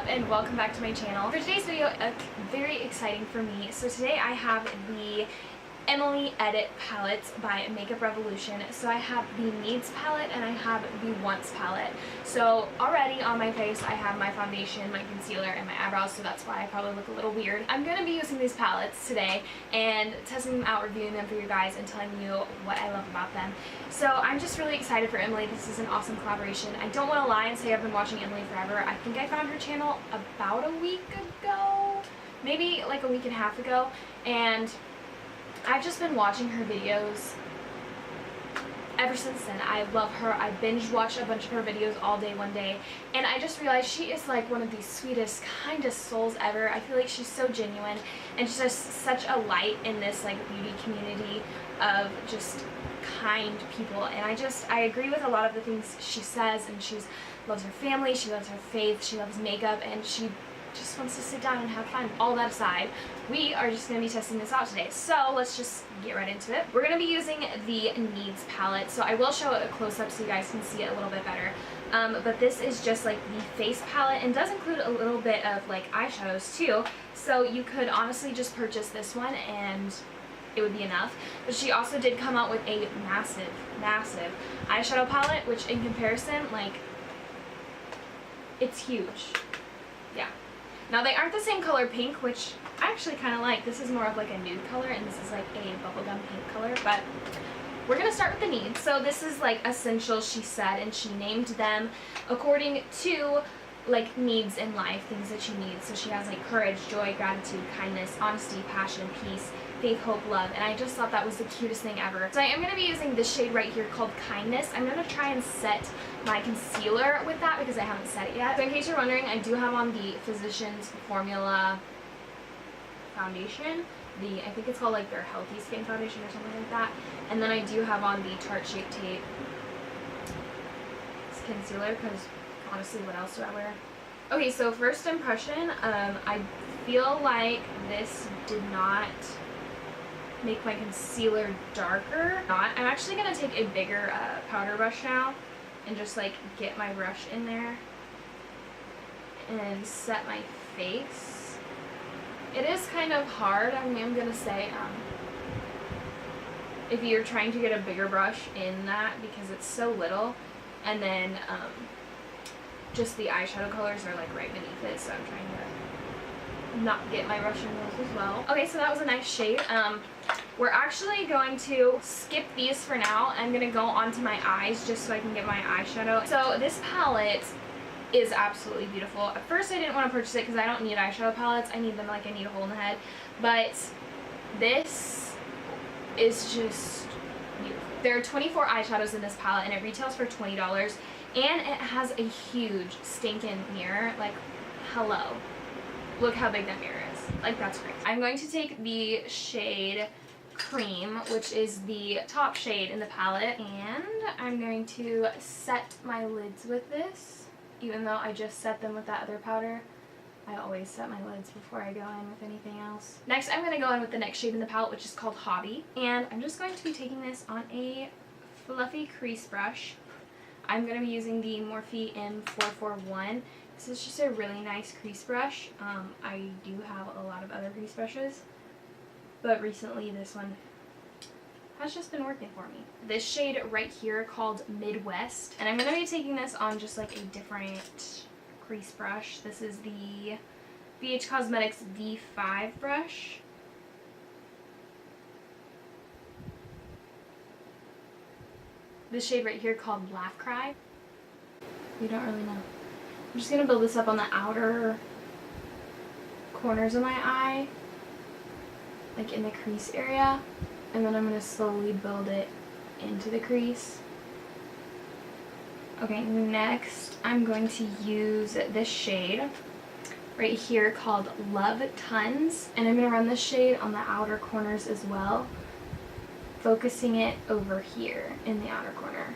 and welcome back to my channel. For today's video, very exciting for me. So today I have the Emily Edit palettes by Makeup Revolution. So I have the Needs palette and I have the Wants palette. So already on my face I have my foundation, my concealer, and my eyebrows, so that's why I probably look a little weird. I'm going to be using these palettes today and testing them out, reviewing them for you guys, and telling you what I love about them. So I'm just really excited for Emily. This is an awesome collaboration. I don't want to lie and say I've been watching Emily forever. I think I found her channel about a week ago, maybe like a week and a half ago, and I've just been watching her videos ever since then. I love her. I binge watched a bunch of her videos all day one day, and I just realized she is like one of the sweetest, kindest souls ever. I feel like she's so genuine, and she's just such a light in this like beauty community of just kind people. And I agree with a lot of the things she says, and she loves her family, she loves her faith, she loves makeup, and she just wants to sit down and have fun. All that aside, we are just going to be testing this out today. So let's just get right into it. We're going to be using the Needs palette. So I will show it a close-up so you guys can see it a little bit better. But this is just like the face palette, and does include a little bit of like eyeshadows too. So you could honestly just purchase this one and it would be enough. But she also did come out with a massive eyeshadow palette, which in comparison, like, it's huge. Yeah. Now they aren't the same color pink, which I actually kind of like. This is more of like a nude color, and this is like a bubblegum pink color, but we're going to start with the Needs. So this is like essentials, she said, and she named them according to like needs in life, things that you need. So she has like courage, joy, gratitude, kindness, honesty, passion, peace, faith, hope, love, and I just thought that was the cutest thing ever. So I am going to be using this shade right here called Kindness. I'm going to try and set my concealer with that because I haven't set it yet. So in case you're wondering, I do have on the Physicians Formula foundation. I think it's called like their Healthy Skin Foundation or something like that. And then I do have on the Tarte Shape Tape concealer because honestly, what else do I wear? Okay, so first impression, I feel like this did not make my concealer darker. I'm actually going to take a bigger powder brush now and just like get my brush in there and set my face. It is kind of hard, I'm going to say, if you're trying to get a bigger brush in that because it's so little, and then just the eyeshadow colors are like right beneath it, so I'm trying to not get my brush in those as well. Okay, so that was a nice shade. We're actually going to skip these for now. I'm going to go onto my eyes just so I can get my eyeshadow. So this palette is absolutely beautiful. At first I didn't want to purchase it because I don't need eyeshadow palettes. I need them like I need a hole in the head. But this is just beautiful. There are 24 eyeshadows in this palette and it retails for $20. And it has a huge stinking mirror. Like, hello. Look how big that mirror is. Like, that's great. I'm going to take the shade Cream, which is the top shade in the palette, and I'm going to set my lids with this. Even though I just set them with that other powder, I always set my lids before I go in with anything else. Next, I'm going to go in with the next shade in the palette, which is called Hobby. And I'm just going to be taking this on a fluffy crease brush. I'm going to be using the Morphe M441. This is just a really nice crease brush. I do have a lot of other crease brushes, but recently this one has just been working for me. This shade right here called Midwest, and I'm going to be taking this on just like a different crease brush. This is the BH Cosmetics V5 brush. This shade right here called Laugh Cry. We don't really know. I'm just going to build this up on the outer corners of my eye, like in the crease area, and then I'm going to slowly build it into the crease. Okay, next I'm going to use this shade right here called Love Tons, and I'm going to run this shade on the outer corners as well, focusing it over here in the outer corner.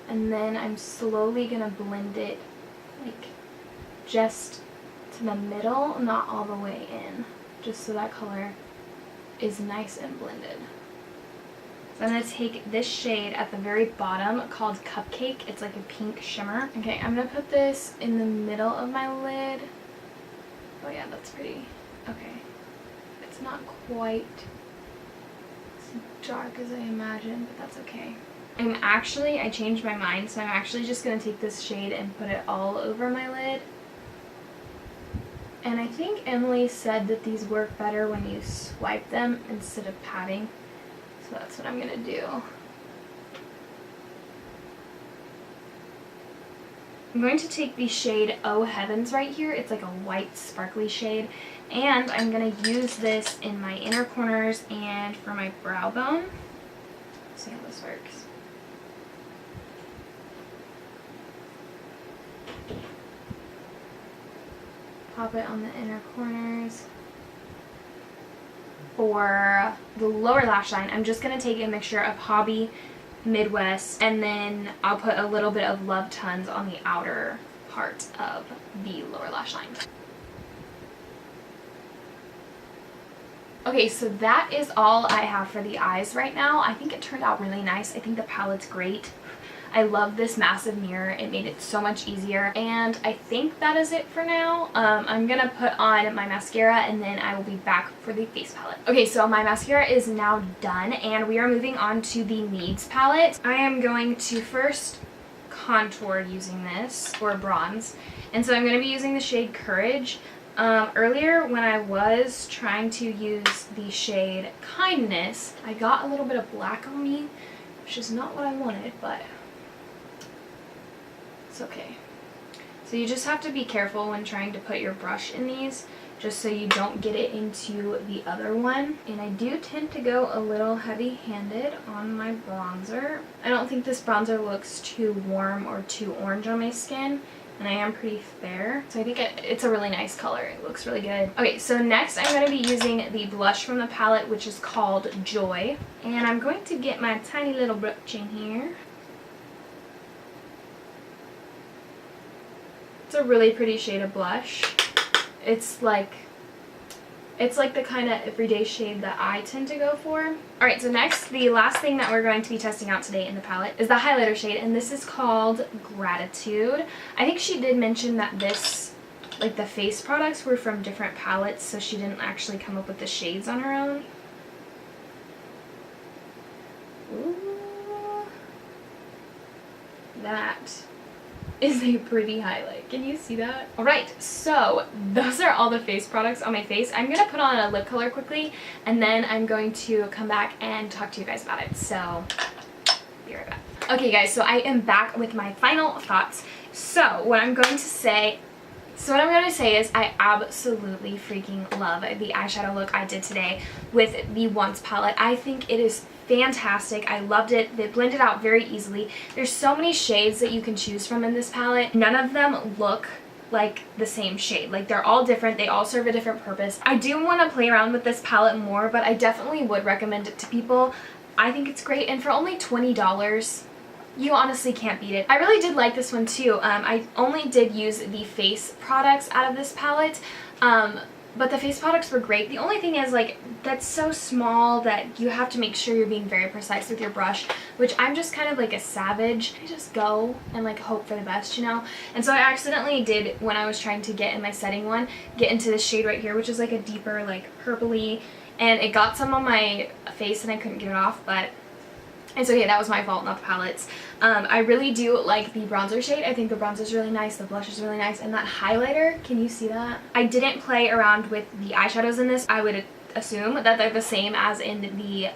And then I'm slowly going to blend it like just to the middle, not all the way in, just so that color is nice and blended. So I'm going to take this shade at the very bottom called Cupcake. It's like a pink shimmer. Okay, I'm going to put this in the middle of my lid. Oh yeah, that's pretty. Okay. It's not quite as dark as I imagined, but that's okay. I changed my mind, so I'm actually just going to take this shade and put it all over my lid. And I think Emily said that these work better when you swipe them instead of patting. So that's what I'm going to do. I'm going to take the shade Oh Heavens right here. It's like a white sparkly shade. And I'm going to use this in my inner corners and for my brow bone. Let's see how this works. Pop it on the inner corners. For the lower lash line, I'm just going to take a mixture of Hobby, Midwest, and then I'll put a little bit of Love Tons on the outer part of the lower lash line. Okay, so that is all I have for the eyes right now. I think it turned out really nice. I think the palette's great. I love this massive mirror. It made it so much easier. And I think that is it for now. I'm gonna put on my mascara and then I will be back for the face palette. Okay, so my mascara is now done and we are moving on to the Needs palette. I am going to first contour using this, or bronze. And so I'm gonna be using the shade Courage. Earlier when I was trying to use the shade Kindness, I got a little bit of black on me, which is not what I wanted, but it's okay. So you just have to be careful when trying to put your brush in these, just so you don't get it into the other one. And I do tend to go a little heavy-handed on my bronzer. I don't think this bronzer looks too warm or too orange on my skin, and I am pretty fair, so I think it's a really nice color. It looks really good. Okay, so next I'm going to be using the blush from the palette, which is called Joy, and I'm going to get my tiny little brush in here. It's a really pretty shade of blush. It's like the kind of everyday shade that I tend to go for. Alright, so next, the last thing that we're going to be testing out today in the palette is the highlighter shade, and this is called Gratitude. I think she did mention that this, like the face products were from different palettes, so she didn't actually come up with the shades on her own. Ooh. That is a pretty highlight. Can you see that? Alright, so those are all the face products on my face. I'm going to put on a lip color quickly, and then I'm going to come back and talk to you guys about it. So, be right back. Okay guys, so I am back with my final thoughts. So, what I'm going to say is I absolutely freaking love the eyeshadow look I did today with the Once palette. I think it is fantastic. I loved it. They blended out very easily. There's so many shades that you can choose from in this palette. None of them look like the same shade. Like, they're all different. They all serve a different purpose. I do want to play around with this palette more, but I definitely would recommend it to people. I think it's great, and for only $20, you honestly can't beat it. I really did like this one too. I only did use the face products out of this palette, but the face products were great. The only thing is, like, that's so small that you have to make sure you're being very precise with your brush, which I'm just kind of like a savage. I just go and like hope for the best, you know? And so I accidentally did, when I was trying to get in my setting one, get into this shade right here, which is like a deeper, like purpley, and it got some on my face and I couldn't get it off, but it's okay, that was my fault, not the palette's. I really do like the bronzer shade. I think the bronzer is really nice, the blush is really nice, and that highlighter, can you see that? I didn't play around with the eyeshadows in this. I would assume that they're the same as in the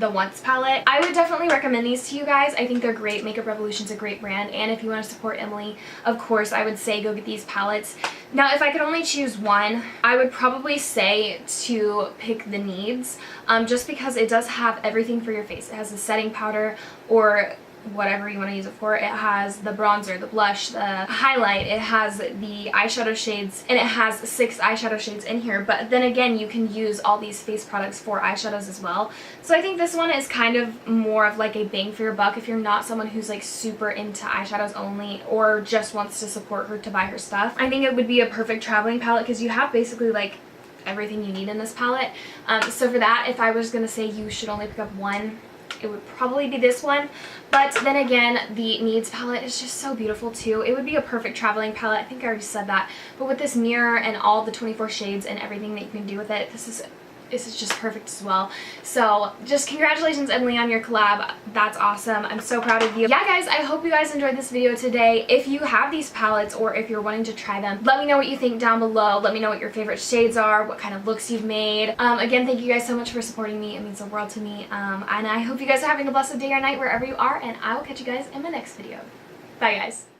Once palette. I would definitely recommend these to you guys. I think they're great. Makeup Revolution's a great brand, and if you want to support Emily, of course, I would say go get these palettes. Now, if I could only choose one, I would probably say to pick the Needs, just because it does have everything for your face. It has the setting powder, or whatever you want to use it for. It has the bronzer, the blush, the highlight, it has the eyeshadow shades, and it has 6 eyeshadow shades in here. But then again, you can use all these face products for eyeshadows as well. So I think this one is kind of more of like a bang for your buck if you're not someone who's like super into eyeshadows only, or just wants to support her to buy her stuff. I think it would be a perfect traveling palette because you have basically like everything you need in this palette. So for that, if I was going to say you should only pick up one, it would probably be this one. But then again, the Needs palette is just so beautiful too. It would be a perfect traveling palette. I think I already said that. But with this mirror and all the 24 shades and everything that you can do with it, this is just perfect as well. So just congratulations, Emily, on your collab. That's awesome. I'm so proud of you. Yeah, guys, I hope you guys enjoyed this video today. If you have these palettes or if you're wanting to try them, let me know what you think down below. Let me know what your favorite shades are, what kind of looks you've made. Again, thank you guys so much for supporting me. It means the world to me. And I hope you guys are having a blessed day or night wherever you are, and I will catch you guys in my next video. Bye, guys.